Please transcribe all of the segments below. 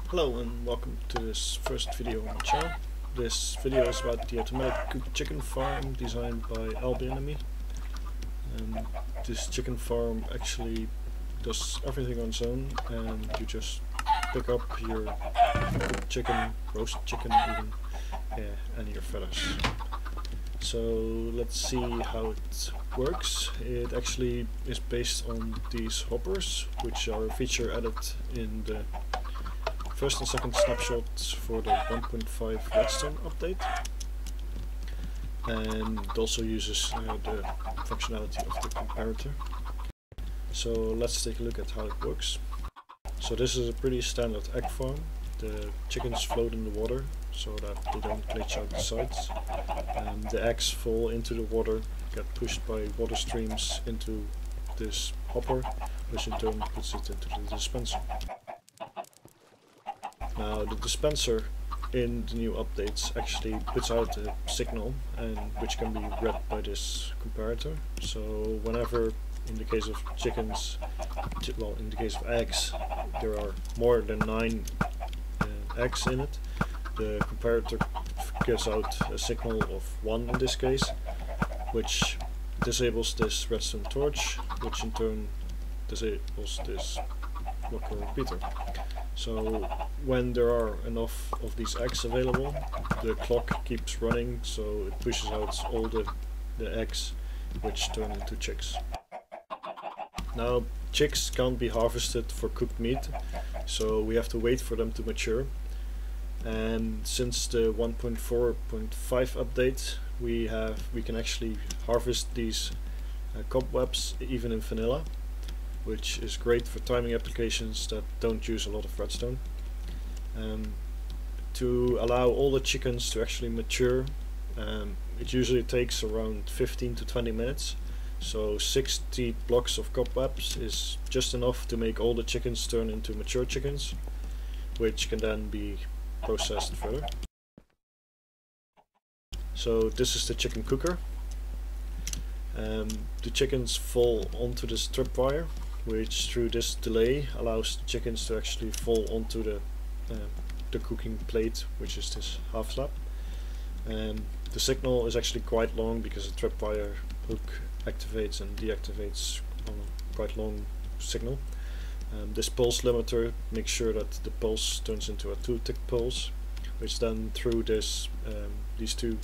Hello and welcome to this first video on my channel. This video is about the automatic cooked chicken farm designed by TheAlbionIX. This chicken farm actually does everything on its own, and you just pick up your cooked chicken, roasted chicken even, and your feathers. So let's see how it works. It actually is based on these hoppers, which are feature added in the first and second snapshots for the 1.5 redstone update, and it also uses the functionality of the comparator. So let's take a look at how it works. So this is a pretty standard egg farm. The chickens float in the water so that they don't glitch out the sides. The eggs fall into the water, get pushed by water streams into this hopper, which in turn puts it into the dispenser. Now the dispenser in the new updates actually puts out a signal, and which can be read by this comparator. So whenever, in the case of chickens, in the case of eggs, there are more than 9 eggs in it, the comparator gives out a signal of 1 in this case, which disables this redstone torch, which in turn disables this local repeater. So when there are enough of these eggs available, the clock keeps running, so it pushes out all the eggs, which turn into chicks. Now chicks can't be harvested for cooked meat, so we have to wait for them to mature. And since the 1.4.5 update, we can actually harvest these cobwebs even in vanilla, which is great for timing applications that don't use a lot of redstone. To allow all the chickens to actually mature, it usually takes around 15 to 20 minutes. So 60 blocks of cobwebs is just enough to make all the chickens turn into mature chickens, which can then be processed further. So this is the chicken cooker. The chickens fall onto this tripwire, which through this delay allows the chickens to actually fall onto the cooking plate, which is this half slab. The signal is actually quite long because the tripwire hook activates and deactivates on a quite long signal. This pulse limiter makes sure that the pulse turns into a 2-tick pulse, which then through this these two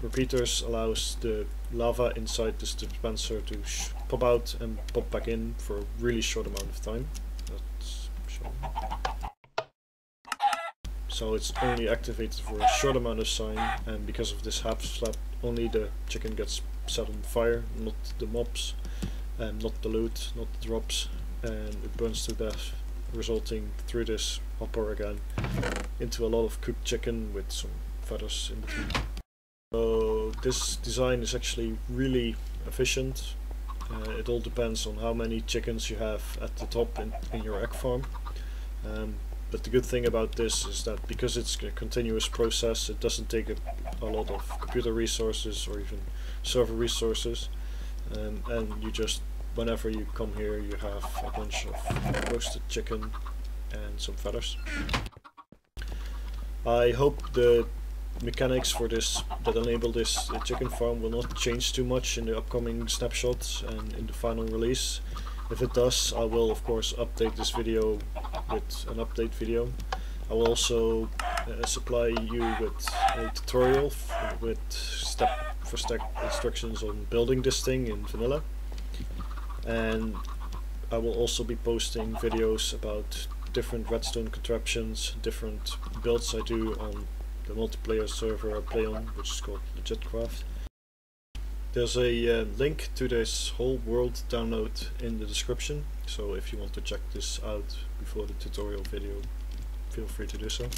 repeaters allows the lava inside this dispenser to pop out and pop back in for a really short amount of time. That's shown. So it's only activated for a short amount of time, and because of this half slab, only the chicken gets set on fire, not the mobs, and not the loot, not the drops, and it burns to death, resulting through this hopper again into a lot of cooked chicken with some feathers in between. So this design is actually really efficient. It all depends on how many chickens you have at the top in your egg farm. But the good thing about this is that because it's a continuous process, it doesn't take a lot of computer resources or even server resources, and you just, whenever you come here, you have a bunch of roasted chicken and some feathers. I hope the mechanics for this that enable this chicken farm will not change too much in the upcoming snapshots and in the final release. If it does, I will of course update this video with an update video. I will also supply you with a tutorial with step-for-step instructions on building this thing in vanilla, and I will also be posting videos about different redstone contraptions, different builds I do on the multiplayer server I play on, which is called Legitcraft. There's a link to this whole world download in the description, so if you want to check this out before the tutorial video, feel free to do so.